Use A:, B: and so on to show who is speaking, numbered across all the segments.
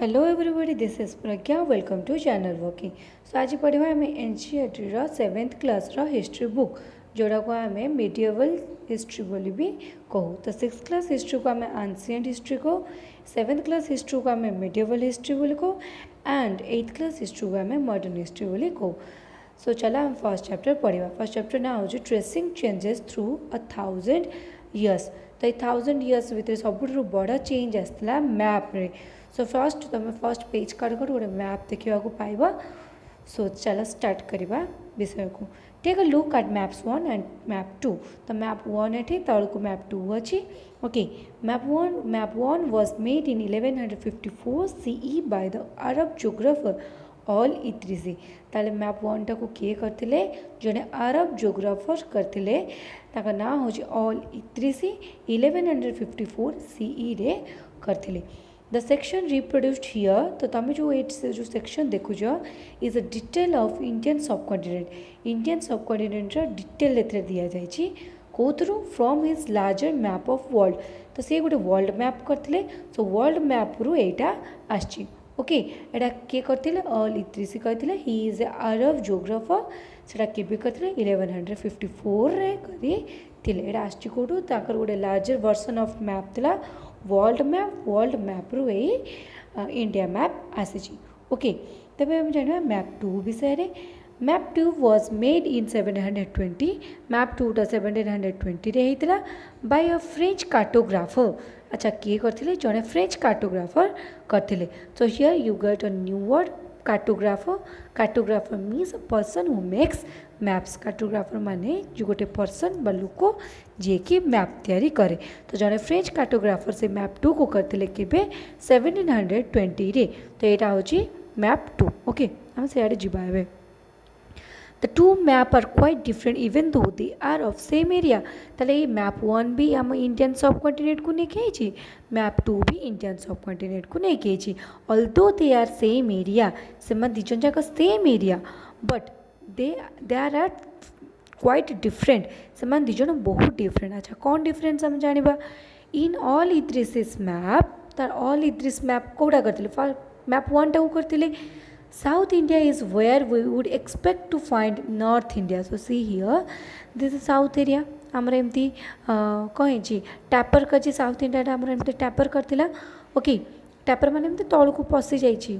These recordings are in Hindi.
A: Hello everybody this is Pragya welcome to channel working. So आज पढ़ा आम NCERT seventh class history book जोड़ा को आम मेडिएवल हिस्ट्री बोली भी कहूँ। तो सिक्स क्लास हिस्ट्री को आम एंशिएंट हिस्ट्री को, सेवेन्थ क्लास हिस्ट्री को आम मेडिएवल हिस्ट्री बोली कहूँ एंड एट्थ क्लास हिस्ट्री को आम मॉडर्न हिस्ट्री बोली कहूँ। सो चला आम फर्स्ट चैप्टर पढ़ा। फर्स्ट चैप्टर ना हूँ ट्रेसिंग चेंजेस थ्रू 1000 इयर्स। तो ये 1000 इयर्स भितर सब बड़ चेंज आसला मैप रे। सो फर्स्ट तुम फर्स्ट पेज काढ़ गोटे मैप देखा पाइब। सो चलो स्टार्ट करवा विषय को। Take a look at maps 1 and map 2। तो मैप 1 एठी तलक मैप 2 अच्छी। Okay, map 1 was made in 1154 CE by the Arab geographer al Idrisi. ताले मैप 1 टाको किए करथिले? जने अरब जोग्राफर करथिले। ताका ना होची ऑल इद्रिसी 1154 CE रे करथिले। The section reproduced here. तो तुम जो जो सेक्शन देखुच is a detail of Indian subcontinent. Indian subcontinent detail एथरे दिया जाइछि कोथरू from his larger map of world. तो से गोटे वर्ल्ड मैप करथिले। सो वर्ल्ड मैप रु एटा आछि। ओके, एटा के करथिले? ऑल इद्रिसी करथिले। He is a Arab geographer. सेटा केबे करथिले? 1154 रे करिथिले। एटा आछि कोठु ताकर गोटे लार्जर वर्जन ऑफ मैप थिला वर्ल्ड मैप रु इंडिया मैप आसी। ओके, तबे हम जाना मैप 2 विषय। Map 2 was made in 1720। Map 2 टा 1720 रे हेतिला बाय अ फ्रेंच कार्टोग्राफर। अच्छा, किए करथिले? जने फ्रेंच कार्टोग्राफर करथिले। So here you get a new word cartographer. Cartographer means a person who makes maps. Cartographer माने जो गोटे पर्सन बा लोक जे कि मैप तैयारी करे। तो जने फ्रेंच कार्टोग्राफर से मैप 2 को करथिले केबे? 1720 रे। तो एटा होची मैप 2। ओके, हम सेआडे जिबा हेबे। The two map are quite different even though they are of same area। ताले ये मैप 1 भी हम इंडियन सब कॉन्टिनेंट को नहीं कही, मैप 2 भी इंडियन सब कॉन्टिनेंट को नहीं कही। Although they are same area, से मैं दिजन जाक same area, but they are quite different. से मैं दिजन बहुत डिफरेंट। अच्छा, कौन डिफरेंस हम जानिबा? इन ऑल इद्रिस मैप, तार ऑल इद्रिस मैप कोड़ा करथिले? मैप 1 टा करथिले South India is where we would expect to find North India। So see here, this is South area। आमर एमती कहीं टैपर कर साउथ इंडिया आमर एमती टैपर करथिला। ओके, टैपर माने एमती तल को पशि जाइछि।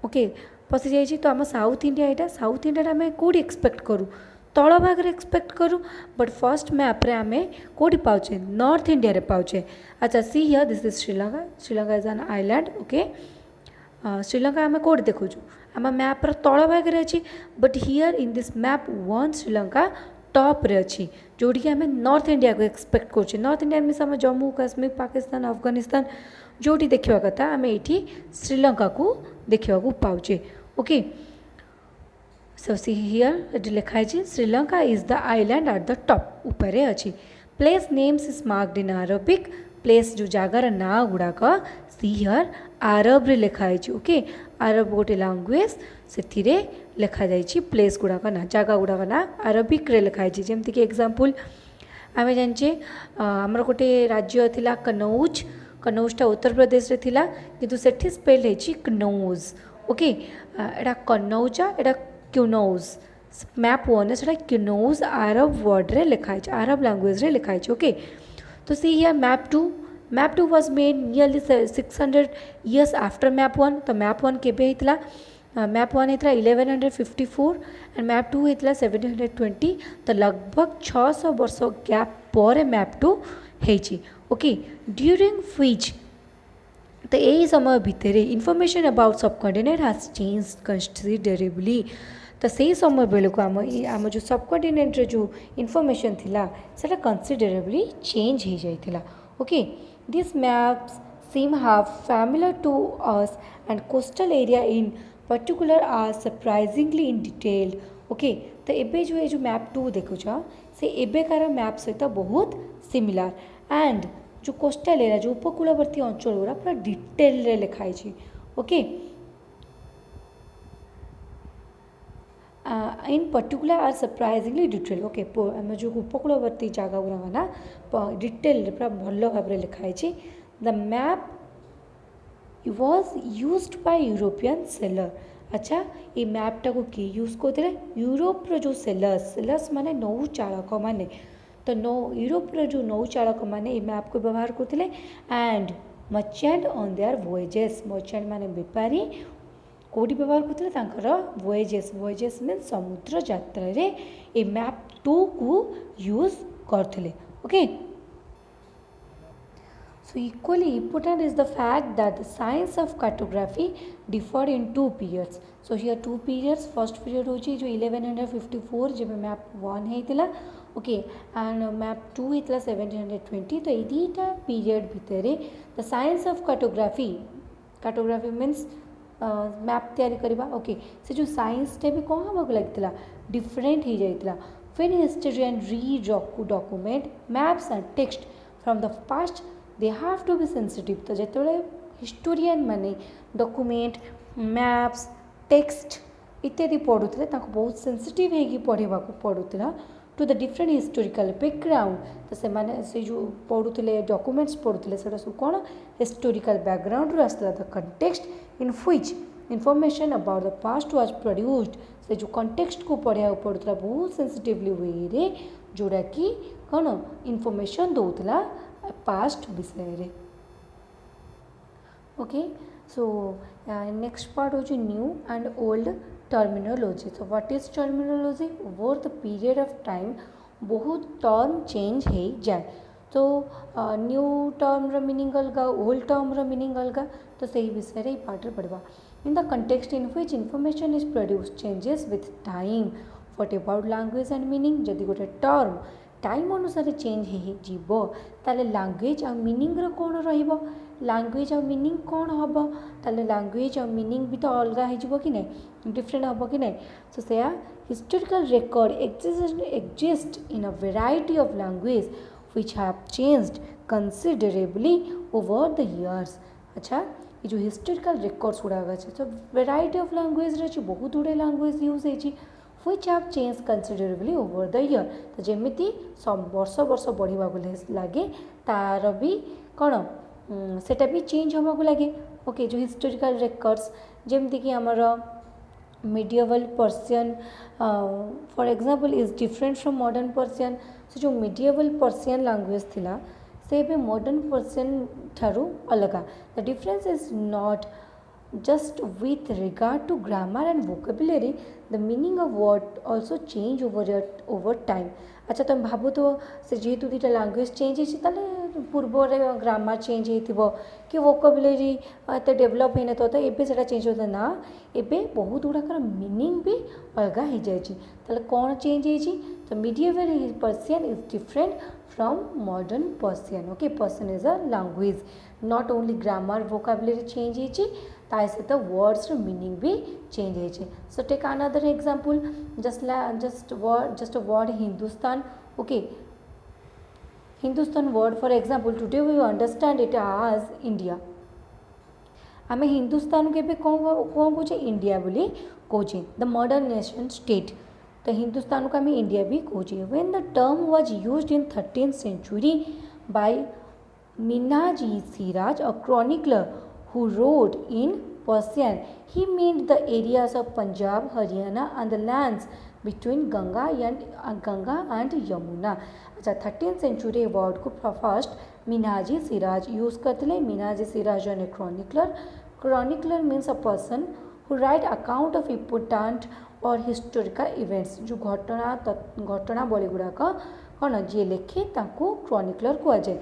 A: ओके, पशि जाइछि। तो आम साउथ इंडिया एटा साउथ इंडिया आम कौटी एक्सपेक्ट करूँ? तल भाग एक्सपेक्ट करूँ, बट फर्स्ट मैप रे आम कौटी पाउचे? नॉर्थ इंडिया रे पाउचे। अच्छा, see here this is Sri Lanka. Sri Lanka is an island. Okay, Sri Lanka आम कौट देखु? आम मैप्र तल भागे अच्छी, but here in this map 1 Sri Lanka top रे अच्छी, जोटी आम नॉर्थ इंडिया को एक्सपेक्ट कर। नॉर्थ इंडिया मीन्स आम जम्मू काश्मीर पाकिस्तान अफगानिस्तान जोटी देखा कथा आम ये श्रीलंका को देखा पाचे। ओके, सो सी हियर लिखाई Sri Lanka is the island at the top ऊपर अच्छी। Place names is marked in Arabic. Place जो जगार ना गुड़ाक सी हियर अरब रे लिखाई। ओके, अरब गोटे लैंग्वेज से लिखा जाइए प्लेस गुड़ाक ना जगह गुड़ाक ना अरबिक रे लिखाई। जमती कि एग्जांपल आम जाने आमर गोटे राज्य थिला कनौज। कनौजटा उत्तर प्रदेश रे थिला, किंतु सेठी स्पेल है कनौज। ओके, एटा कनौजा, एटा क्यूनौज। मैप 1 से क्यूनौज अरब वर्ड रे लिखाई, अरब लैंग्वेज रे लिखाई। ओके, तो see here map 2। Map 2 was made nearly 600 years after map 1। तो मैप 1 केबे हेतला? मैप 1 हेतला 1154 एंड मैप 2 हेतला 1720। तो लगभग 600 वर्ष गैप पर मैप 2 हेची। ओके, ड्यूरिंग व्हिच, तो यही समय भितर information about subcontinent has change considerably. तो से समय बेलू आम जो सबकंटिनेंट जो इनफॉरमेशन थिला सेटा कंसिडरेबली चेंज हो जाइथिला। Okay, this maps seem have familiar to us and coastal area in particular are surprisingly in detailed। Okay, तो एबे जो ये जो मैप 2 देखुछ से एबे कार मैप सहित बहुत सिमिलर एंड जो कोस्टल एरिया जो उपकूलवर्ती अंचल गुड़ा पूरा डिटेल रे लिखाई छी। Okay, in particular are surprisingly detail. Okay, आम जो उपकूलवर्ती जगह गुड़ा ना डिटेल पूरा भल भाव लिखाई। The map was used by European seller। अच्छा ये मैपटा को किए यूज करते यूरोपर जो सेलर्स माने नौ चालक माने तो यूरोपर जो नौ चालक माने ये मैप को व्यवहार करते and merchant on their voyages merchant माने बेपारी कौटी व्यवहार करते वॉयजेस मीन समुद्र यात्रा ये मैप 2 को यूज करते okay. So equally important is the fact that the science of cartography differed in 2 periods। So here 2 periods, first period होची जो 1154 जब मैप 1 है ओके एंड मैप 2 है 1720 तो ये पीरियड भितर the science of cartography means map तैयारी करवा ओके से जो साइंसटे भी कौन हाँ लगी डिफरेंट हो जाता फिर historian read document maps and text from the past they have to be sensitive तो जो हिस्टोरियन माने डॉक्यूमेंट मैप्स टेक्स्ट इत्यादि पढ़ुते बहुत सेंसिटिव है पढ़ा पड़ूला to the different historical background तो से जो पढ़ुले डॉक्यूमेंट्स पढ़ुले से सब कौन हिस्टोरिकल बैकग्राउंड रू आसला the context in which information about the past was produced से जो कंटेक्स्ट को पढ़ा पड़ूला बहुत सेंसिटिवली वे जोड़ा कि कौन इनफॉरमेशन दौला पास्ट विषय ओके। सो नेक्स्ट पार्ट हो new and old terminology. So what is terminology over the period of time बहुत टर्म चेंज हो जाए तो न्यू टर्म रो मीनिंग अलग ओल्ड टर्म रो मीनिंग अलग तो सही विषय रे पार्ट पढ़वा in the context in which information is produced changes with time what about language and meaning जदि गोटे टर्म टाइम अनुसार चेंज हो ताले लैंग्वेज आ मीनिंग रो कौन रहिबो लैंग्वेज आ मीनिंग कौन हम ताले लैंग्वेज आ मीनिंग भी तो अलग हो कि नहीं डिफरेंट हम कि नहीं सो से historical record exist in a variety of language which have changed considerably over the years। अच्छा ये जो हिस्टोरिकल रिकॉर्ड्स गुड़ाक अच्छे तो वेराइटी ऑफ लैंग्वेज रही बहुत गुड़े लैंग्वेज यूज हो which have changed considerably over the year तो जमीती सब वर्ष बढ़ा लगे तार भी कौन सेटा भी चेंज होगा लगे ओके जो हिस्टोरिकल रिकॉर्ड्स जमती कि आमर medieval Persian for example is different from modern Persian so जो medieval Persian language थिला से भी modern Persian ठारू अलगा the difference is not just with regard to grammar and vocabulary the meaning of word also change over time। अच्छा तुम भाव तो से जेहेतु दुटा लैंग्वेज चेंज होता पूर्वर ग्रामर चेंज हो कि वोकाबुलरी एत डेभलप होना तो एबे से चेंज होता ना एबे बहुत गुड़ाकर मीनिंग भी अलग हो जाए कौन चेंज हो तो medieval Persian is different from modern Persian okay Persian is a language not only grammar vocabulary change हो सहित वर्ड्स मीनिंग भी चेंज हो so take another example just a word Hindustan okay Hindustan word for example today we understand it as India आम हिंदुस्तान के कौन कौचे इंडिया बोली कौचे द मॉडर्न नेशन स्टेट तो हिंदुस्तान को आम इंडिया भी कौचे when the term was used in 13th century by Minaji Siraj a chronicler who wrote in Persian he meant the areas of Punjab Haryana and the lands between Ganga and Yamuna। अच्छा 13th century वर्ड को फर्स्ट मिनाजी सिराज यूज करते Minhaj Siraj an a chronicler means a person who write account of important और हिस्टोरिकल इवेंट्स जो घटनावली गुड़ाक कौन जी लिखे क्रॉनिकलर कहुए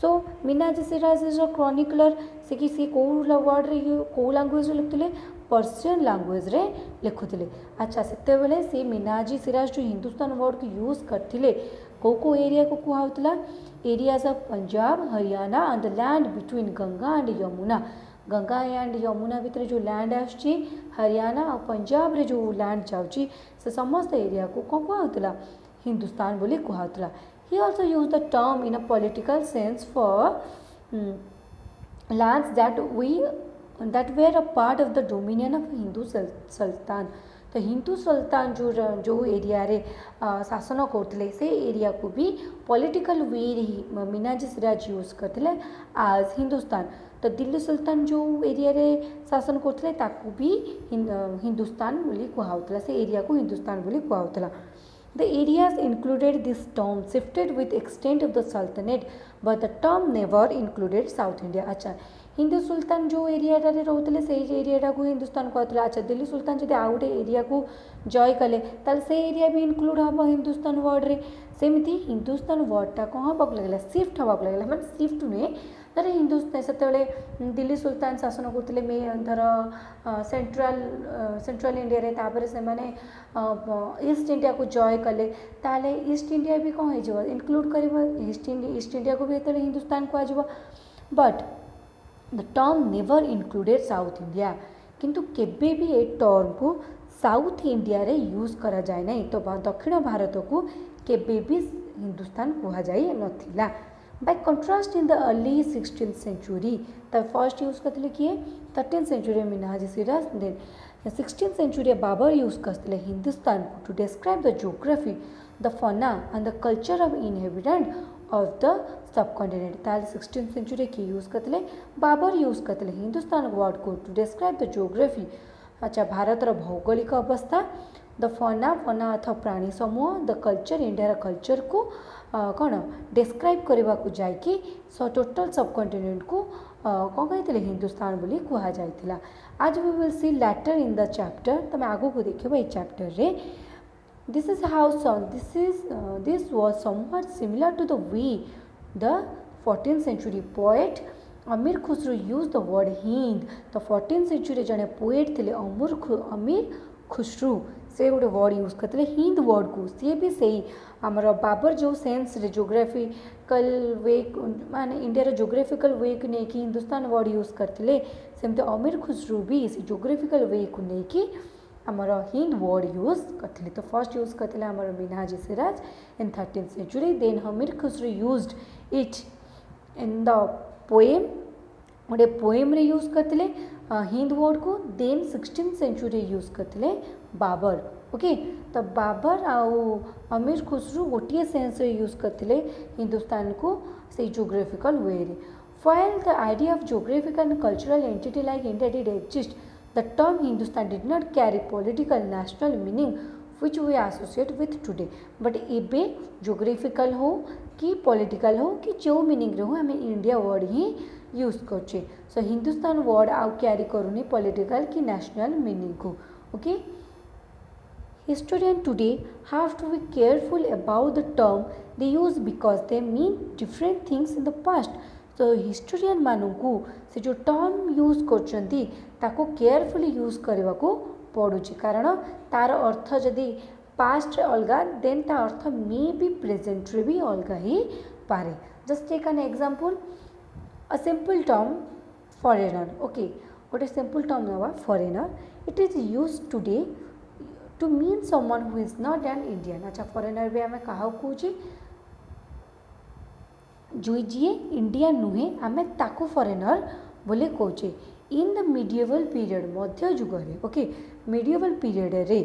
A: so Minhaj Siraj is a chronicler से कि सी कौ वर्ड कौ लैंग्वेज लिखुले पर्सियन लैंग्वेज रे लिखुले। अच्छा से सी मिनाजी सिराज जो हिंदुस्तान वर्ड को यूज करते कौ एरिया को कहुला areas of Punjab Haryana and the land between Ganga and Yamuna Ganga and Yamuna भितर जो लैंड आसुची हरियाणा और पंजाब रे जो लैंड जाऊँगी से समस्त एरिया को कौन कहुला हिंदुस्तान बोली कहुला। He also used the term in a political sense for lands that were a part of the dominion of Hindu Sultan तो हिंदू सुल्तान जो एरिया रे शासन करते से एरिया को भी पॉलिटिकल वे ही मीनाजी सिराज यूज करते आज हिंदुस्तान। तो दिल्ली सुल्तान जो एरिया रे शासन करते ताकू भी हिंदुस्तान बोली कहुला से एरिया को हिंदुस्तान बोली कहुला। The areas included this term shifted with extent of the Sultanate, but the term never included South India. अच्छा हिंदू सुल्तान जो एरिया रोते से एरिया को हिंदुस्तान कहते। अच्छा दिल्ली सुल्तान जब आउ गए एरिया को जय कले ताल से एरिया भी इनक्लूड हम हिंदुस्तान वर्ड रे सेमती हिंदुस्तान वर्डटा कौन हाँक लगे सिफ्ट हाँक लगे मैंने सिफ्ट नुहे धर हिंदुस्तान से दिल्ली सुल्तान शासन करते मे धर सेंट्रल इंडिया रे तापर से माने ईस्ट इंडिया को जय कले ताले ईस्ट इंडिया भी कौन हो इनक्लूड कर ईस्ट इंडिया को भी ये हिंदुस्तान कह but the term never included south India किंतु केबे भी ए टर्म को साउथ इंडिया रे यूज करा जाए नहीं। तो दक्षिण भारत को केबे भी हिंदुस्तान कह जाए नथिला। By contrast in the early 16th century तब फर्स्ट यूज करते किए 13th century Minhaj Siraj then 16th century Babur use करते हिंदुस्तान को to describe the geography the fauna and the culture of inhabitant of the subcontinent ताल 16th सेंचुरी की यूज करते बाबर यूज करते हिंदुस्तान वर्ड को टू डिस्क्राइब द ज्योग्राफी। अच्छा भारत भौगोलिक अवस्था द फना अथवा प्राणी समूह द कल्चर इंडिया कल्चर को कौन डिस्क्राइब करने को जाकि टोटल सबकॉन्टिनेंट को कौन कहते हिंदुस्तान बोली कह जाइथिला। आज we will see later in the chapter तुम आगो को देखिए ये चैप्टर रे this is how this was somewhat similar to the way the 14th century poet Amir Khusrau use the word Hind. तो 14th सेंचुरी जड़े पोएट थे अमीर खुसरू से गोटे वर्ड यूज करते हिंद वर्ड को सी भी सही आमर बाबर जो सेन्स जोग्राफिकल वे माने इंडिया जोग्राफिकल वे को लेकिन हिंदुस्तान वर्ड यूज करते सेमती अमीर खुसरू भी से जोग्राफिकल वे को लेकिन आमर हिंद वर्ड यूज करते। तो फर्स्ट यूज करते आमर मीनाजी सिराज इन 13th सेंचुरी देन अमीर Khusru used it in the poem गोटे पोएम रे यूज करते हिंद वर्ड को देन 16th सेंचुरी यूज करते बाबर। ओके तो बाबर आउ अमीर खुसरू गोटे सेन्स यूज करते हिंदुस्तान को से जोग्राफिकल वे रे। While the idea of geographical and cultural entity like India did exist the term Hindustan did not carry political national meaning which we associate with today. But एबे जोग्राफिकल हो कि पॉलिटिकल हो कि जो मीनिंग रे हो आम इंडिया वर्ड ही यूज करछे। सो हिंदुस्तान वर्ड आउ कैरी करूनी पॉलिटिकल कि नेशनल मीनिंग को। Okay historian today have to be careful about the term they use because they mean different things in the past. तो historian मानू से जो टर्म यूज करछंती ताको केयरफुली यूज करने को पड़ुची कारण तार अर्थ जदि पास्ट अलगा देन ता अर्थ मे बी प्रेजेंट रे भी अलगा ही पारे। Just take an example a simple term foreigner. Okay गोटे सिंपल टर्म नवा foreigner it is use today to mean someone who is not an Indian. अच्छा फॉरेनर भी आम क्या कहे जो जी इंडियन नुहे आम ताकू फॉरेनर बोले कहे। इन द मिडिएवल पीरियड मध्य जुगरे ओके मिडिएवल पीरियड रे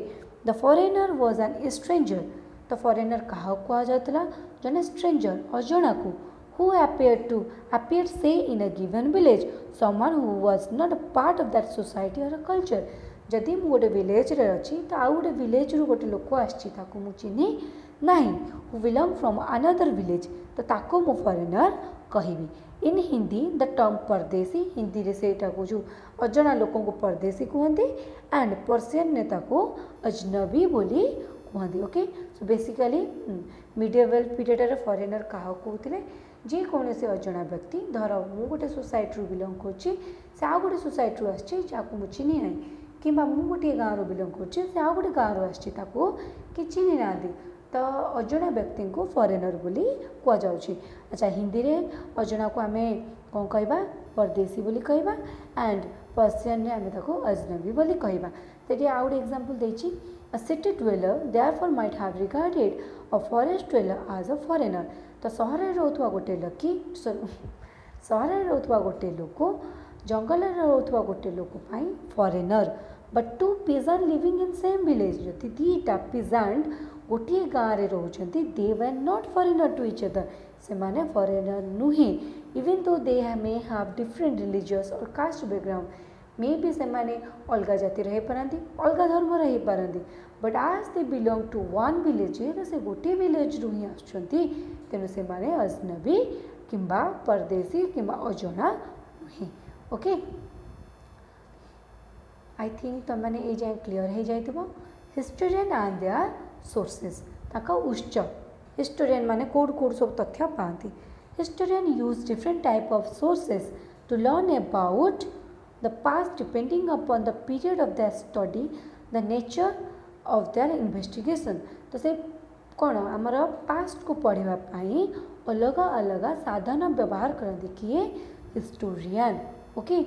A: the foreigner was an stranger. तो फॉरेनर क्या कहुला जन स्ट्रेंजर अजना को who appeared say in a given village someone who was not a part of that society or a culture। जदि मु गोटे विलेज रे अच्छी तो आउ गोटे विलेज रु गोटे लोक आछि ताको मु चिन्हि नाही who belong from another village तो ताको मु फॉरेनर कहबी। इन हिंदी द टर्म परदेसी हिंदी रे सेटा को जो अजना लोकों को परदेसी कहते एंड पर्सियन ने ताको अजनबी बोली कहते। Okay so basically medieval period रे फॉरेनर क्या कहते जे कौन से अजना व्यक्ति धर मु गोटे सोसाइटी बिलोंग कर आउ गोटे सोसाइटी आसी मु चिन्हि ना कि मु गोटे गाँव बिलोंग कर आउ गोटे गाँव आसको कि चिन्हि ना तो अजना व्यक्ति को फॉरेनर बोली कह जाउछि। अच्छा हिंदी रे अजना को आम कौन कहबा परदेसी बोली कहबा एंड पर्सियन ने आम ताको अजनबी बोली कहबा। तो आउ गोटे एग्जांपल देछि a city dweller therefore might have regarded a forest dweller as a foreigner. तो सहर में रोथुआ गोटे लकी सहर में रोथुआ गोटे लोक जंगल में रोथुआ गोटे लोक पाई foreigner but two peasant living in same village जदि दीटा पिजांट गोटे गाँव में रोचंती they were not foreigner to each other से माने फॉरेनर नुहे even though they may have different religious और कास्ट बैकग्राउंड मे भी से माने अलग जाति रही पारती अलग धर्म रही पारती बट आज they belong to one village से गोटे विलेज रु ही आसुँच तेणु से माने अजनबी किंबा परदेशी किंबा अजଣା नुहे ओके आई थिंक तुम मैंने ये जाए क्लीयर हो जाइए हिस्टोरियन एंड देयर सोर्सेस ताका उत्स हिस्टोरियन माने कोड कोड सब तथ्य पाती historian use different type of sources to learn about the past depending upon the period of their study the nature of their investigation तो से कौन आमर पास्ट को पढ़ाई अलग अलग साधन व्यवहार करते किए हिस्टोरियन ओके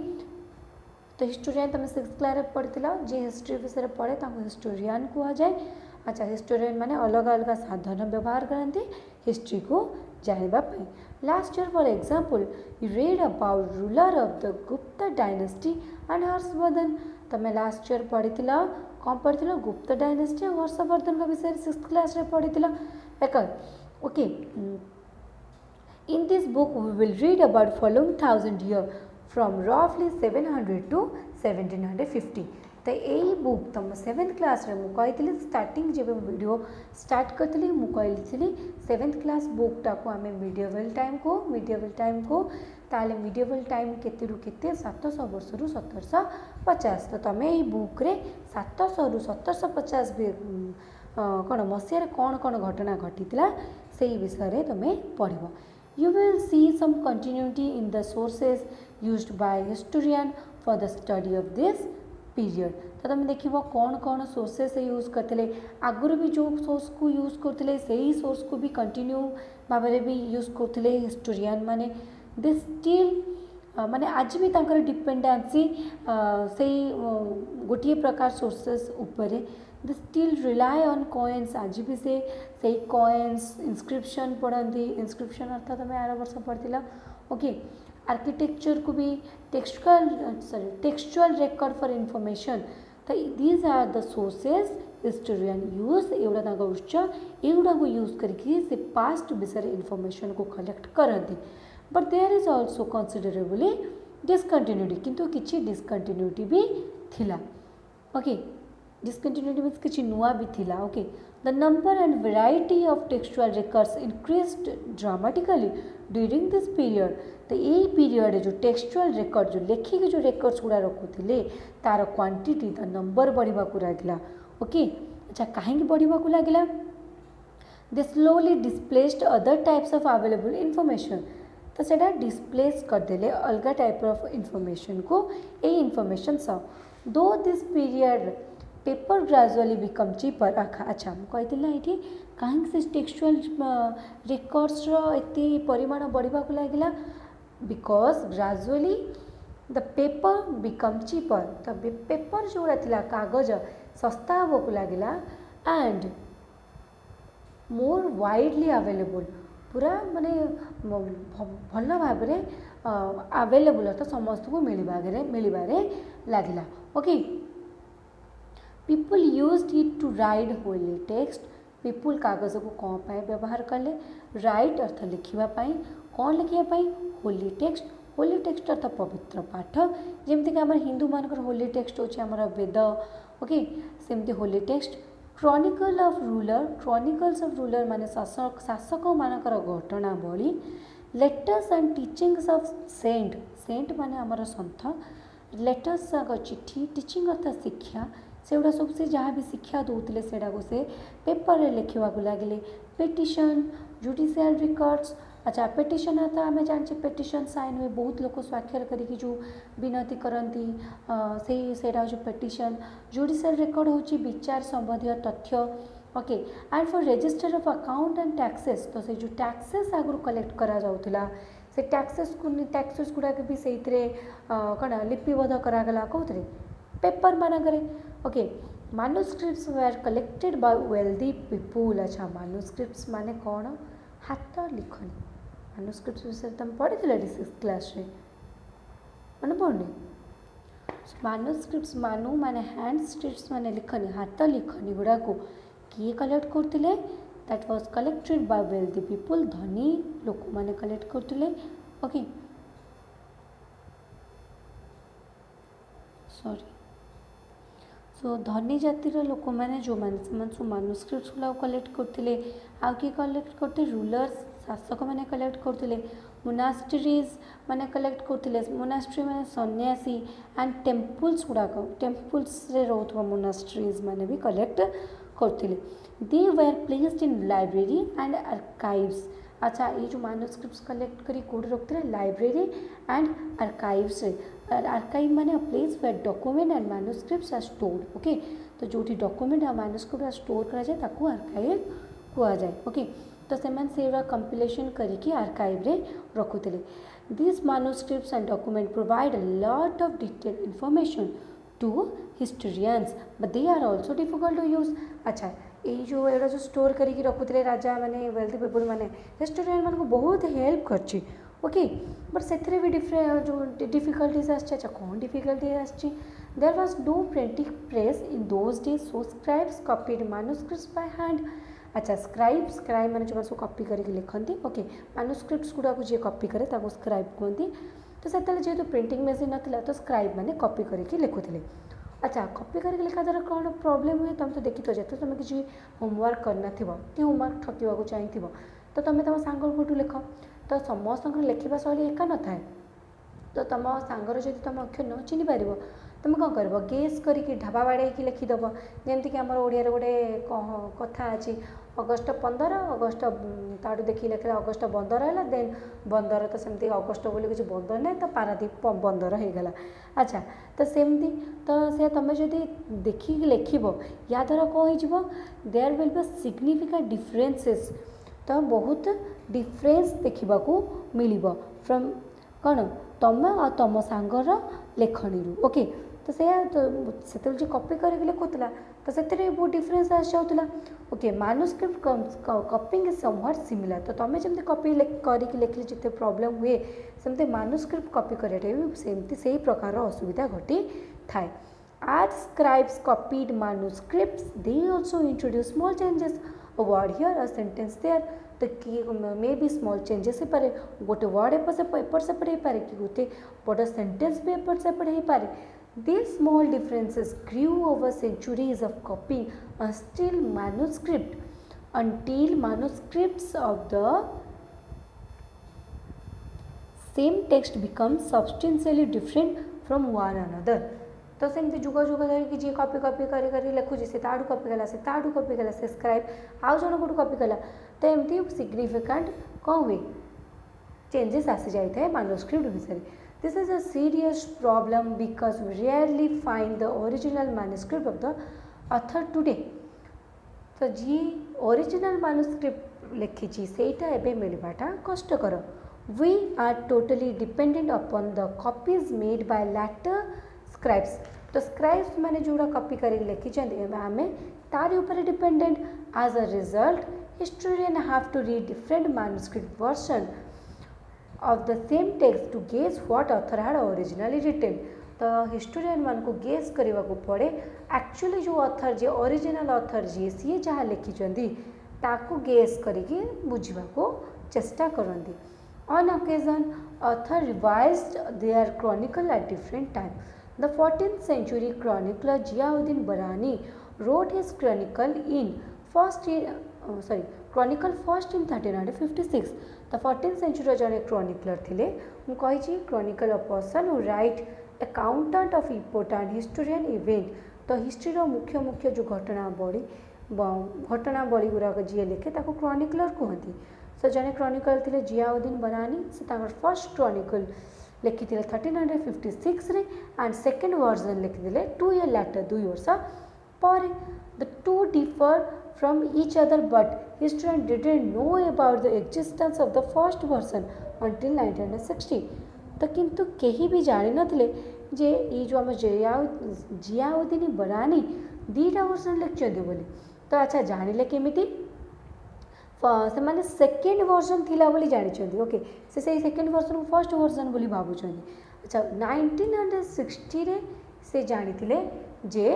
A: तो हिस्टोरियन तुम 6th क्लास पढ़ी जे हिस्ट्री विषय पढ़े हिस्टोरियन कह जाए अच्छा हिस्टोरियन माने अलग अलग साधन व्यवहार करते हिस्ट्री को जानवाई last year for example you read about ruler of the Gupta dynasty and Harshavardhana तुम लास्ट ईयर पढ़ी कौन पढ़ी गुप्ता डायनेस्टी और हर्षवर्धन का विषय 6th क्लास पढ़ी okay in this book we will read about following 1000 year from रफली 700 टू 1750 तो यही बुक तुम 7th क्लास रे मु कही स्टार्टिंग जब वीडियो स्टार्ट करी मुझे 7th क्लास बुकटा को आम मिडिएवल टाइम को ताले मिडिएवल टाइम केते रु केते 700 वर्ष रु 1750 तो तुम यही बुक रे 700 रु 1750 कौन मसीह कौन कौन घटना घटी से विषय तुम पढ़ You will see some continuity in the sources used by historian for the study of this period. तो तुम देख कौन कौन सोर्सेस यूज करते आगुरी भी जो सोर्स को यूज करते से ही सोर्स को भी कंटिन्यू भाव में भी यूज करते हिस्टोरियन माने दे स्टिल माने आज भी तांकर डिपेंडेंसी से गोटे प्रकार सोर्सेस उपरे they still rely on coins आज भी से कॉइन्स इनस्क्रिप्शन पढ़ती इनस्क्रिप्शन अर्थात तुम आर वर्ष पढ़ा ओके आर्किटेक्चर को भी टेक्सचुअल रेकर्ड फॉर इनफॉरमेशन तो these are the sources historian use एगुड़ा उत्स एगुड़ा को यूज करके से पास्ट विषय इनफॉरमेशन को कलेक्ट करती but there is also considerably discontinuity किंतु किसी डिसकंटिन्यूटी भी थिला ओके डिसकंटिन्यूटी मीन्स किसी नुआ भी थिला okay the number and variety of textual records increased dramatically during this period तो यही पीरियड जो टेक्सचुअल रेकर्ड जो लेखिक जो रेकर्ड्स गुड़ा रखुले तार क्वांटिटी द नंबर बढ़ा लगे ओके अच्छा कहीं बढ़ा लगे they slowly displaced other types of available information तो सेटा डिस्प्लेस करदे अलग टाइप ऑफ इनफॉरमेशन को ये इनफॉरमेशन सब दो this period paper gradually become cheaper अच्छा मुझे ये कहीं से टेक्सचुअल रेकर्ड्स एत परिमाण बढ़ा लगे because gradually the paper become cheaper तो पेपर जोड़ा थिला कागज सस्ता होगा लगे एंड मोर वाइडली अवेलेबल पूरा माने भल भाव में अवेलेबल अर्थात समस्त को मिलबारे लगे okay people used it to write holy text people कागज को कौन पाए व्यवहार कले राइट अर्थ लिखापी कौन लिखापी होली टेक्स्ट अर्थ पवित्र पाठ जमती कि आम हिंदू मान होली टेक्स्ट होची आमर वेद ओके सेमती holy text chronicles of ruler माने शासक मानकर घटनावली letters and teachings of saint माने आमर सन्थ लेटर्स चिठी टीचिंग अर्थात शिक्षा से गुड़ा सब से जहाँ भी शिक्षा दूसरे से पेपर रे लिखा लगे पेटिशन जुडिशियल रिकॉर्ड्स अच्छा पेटिशन तो आम जाने पेटिशन साइन हुए बहुत लोग स्वाक्षर करके जो विनती करती से पेटिशन जुडिशियल रिकॉर्ड होची विचार संबंधी तथ्य okay and for register of account and taxes तो से जो टैक्सेस आगु कलेक्ट करा जाउथिला से टैक्सेस गुड़ाक भी से कौन लिपिबद्ध करागला कौन पेपर मानक okay manuscripts were collected by wealthy people अच्छा मानुस्क्रिप्ट्स माने कौन हाथ लिखनी मानुस्क्रिप्ट्स विषय तुम पढ़ी 6th क्लास रे मन पड़े मानुस्क्रिप्ट्स मानु माने हैंड स्क्रिप्ट्स माने लिखनी हाथ लिखनी गुड़ा को किए कलेक्ट करते that was collected by wealthy people धनी लोक माने कलेक्ट करते ओके सॉरी सो धनी जातिर लोक मैंने जो सब मानुस्क्रिप्ट्स गुला कलेक्ट करते आउ किए कलेक्ट करते रूलर्स शासक मैंने कलेक्ट करते मोनास्ट्रीज मैंने कलेक्ट करते मोनास्ट्री मैंने सन्यासी एंड टेम्पल्स गुड़ाक टेम्पल्स रोथुवा मोनास्ट्रीज मैंने भी कलेक्ट करते they were placed in library and archives अच्छा ये जो मानुस्क्रिप्ट्स कलेक्ट करी कोड रखते लाइब्रेरी एंड आर्काइव्स आर्काइव माने place where document and manuscripts are stored okay तो जो डॉक्यूमेंट और मानुस्क्रिप्ट स्टोर करा जाए ताकू आर्काइव कुआ जाए ओके तो से कंपिलेशन करिकी आर्काइव रे रखुले this manuscripts and document provide a lot of detail information to historians but they are also difficult to use अच्छा ये जो एटा जो स्टोर करके रखुले राजा मैंने वेल्दी पीपल मैंने हिस्टोरियन मान को बहुत हेल्प करची ओके बट से भी डिफरेंट जो डिफिकल्टीज अच्छा कौन डिफिकल्टी आसी there was no printing press in those days so scribes copied manuscripts by hand अच्छा स्क्राइब मैंने जो सब कॉपी करके लिखती ओके मानुस्क्रिप्ट्स गुड़ा को जी कॉपी करे ताको स्क्राइब कहती तो से जेहेतु प्रिंटिंग मशीन नाला तो स्क्राइब मैंने कॉपी करके लिखुले अच्छा कॉपी करके लिखा द्वारा कौन प्रॉब्लम हुए तुम तो देखी तो जो तुम किसी होमवर्क करना कि होमवर्क ठकवा चाहिए तो तुम तुम सांग को लिख तो समस्त लिखा शैली एका न थाए तो तुम सांगर जब तुम अक्षर न चिन्ह पार तुम कौन कर गेस करके ढाबा बाड़े लिखिदेव जमीक आम ओडिया गोटे कथा अच्छी अगस्ट 15 अगस्ट ताड़ू देखिए लिखे अगस्ट बंदर है देन बंदर तो सेमती अगस्ट बोली किसी बंदर ना तो पारादीप बंदर हो गला अच्छा तो सेमती तो से तुम जो देखिक लिख या द्वारा कौन हो there will be significant differences तो बहुत डिफरेन्स देखा मिल फ्रॉम कौन तुम आ तुम सांगर लेखनी ओके तो से जो कॉपी करके लिखुला तो से बहुत डिफरेन्स आस जाऊला okay manuscript copying is somewhat similar तो तुम जमी कॉपी करके लिखले जिते प्रॉब्लम हुए सेमती मानुस्क्रिप्ट कॉपी करने भी सेमती से ही प्रकार असुविधा घटी थाए आज scribes copied manuscripts they also introduce small changes a word here a sentence there तो कि मे बी स्मॉल चेंजेस हो पारे गोटे वर्ड एपट सेपट हो पारे कि गोटे बड़ सेंटेंस भी एपट सेपट हो पारे These small differences grew over centuries of copying until manuscripts of the same text become substantially different from one another. तो सेमती जुग जुग धरिकी जी कॉपी कर लिखुची से ताड़ू कॉपी कला से ताड़ू कॉपी कला से स्क्राइब आउ जन कोटू कॉपी कला तो एमती सिग्निफिकेंट कौन हुए चेंजेस आसी जाए मानुस्क्रिप्ट विषय This is a serious problem because we rarely find the original manuscript of the author today. तो जी ओरिजिनल मानुस्क्रिप्ट लिखी सेटा एबे मिलवाटा कष्टकर we are totally dependent upon the copies made by later scribes तो स्क्राइब्स मैंने जोड़ा कॉपी करके लिखी आम तार ऊपर dependent as a result historian have to read different manuscript version of the same text to guess what author had originally written तो हिस्टोरियन मान को गेस करने को पड़े एक्चुअली जो ऑथर जे ओरिजिनल ऑथर जी सी जहाँ लिखिं ताकू गेस करके बुझा को चेष्टा करती on occasion author revised their chronicle at different time the 14th century chronicler Ziauddin Barani wrote his chronicle first in 1356 the 14th century जड़े क्रॉनिकलर थे मुझे Chronicle a person who right accountant of important historian event तो हिस्ट्री मुख्य मुख्य जो घटनावली गुड़ाक जी लिखे ताको क्रॉनिकलर कहती सो जड़े क्रॉनिकलर थे जियाउद्दीन बनानी से फर्स्ट क्रॉनिकल लिखी 1356 रे एंड सेकेंड वर्जन लिखिले 2 years later 2 वर्ष पर the two differ from each other but historians didn't know about the existence of the first version until 1960 तो किंतु कहीं भी जानी नथिले जे ये जो आम जियाउद्दीन बरानी दीटा वर्जन लिखिं बोली तो अच्छा जानिले केमिति से माने सेकेंड वर्जन थिला बोली जानी ओके से सेकेंड वर्जन को फर्स्ट वर्जन बोली भावुं अच्छा 1960 रे से जानी जे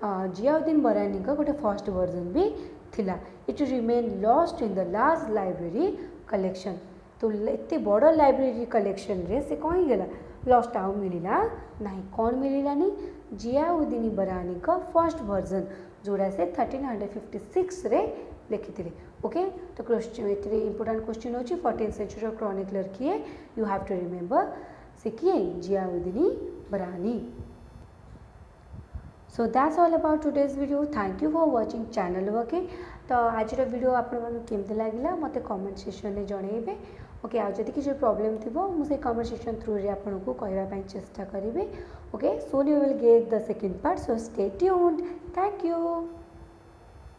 A: जियाउद्दीन बरानी का गोटे फर्स्ट वर्जन भी थिला। It remain lost in the large library collection. तो एत बड़ लाइब्रेरी कलेक्शन रे से कौन गला लॉस्ट आउ मिलला नहीं। कौन मिललानी जियाउद्दीन बरानी का फर्स्ट वर्जन जोड़ा से 1356 रे लिखी थी। ओके तो क्वेश्चन ये इंपोर्टेंट क्वेश्चन होची 14th सेंचुरी क्रॉनिकलर किए यू हैव टू रिमेंबर से किए जियाउद्दीन बरानी। So that's all about today's video. Thank you for watching channel working. तो आज वीडियो आपमते लगे मत कमेंट सेक्शन में जनइबे। ओके आज किसी प्रॉब्लम थी मुझे कमेंट सेक्शन थ्रू रे आपको कहवाई चेष्टा करी। Okay soon you will get the second part. So stay tuned. Thank you.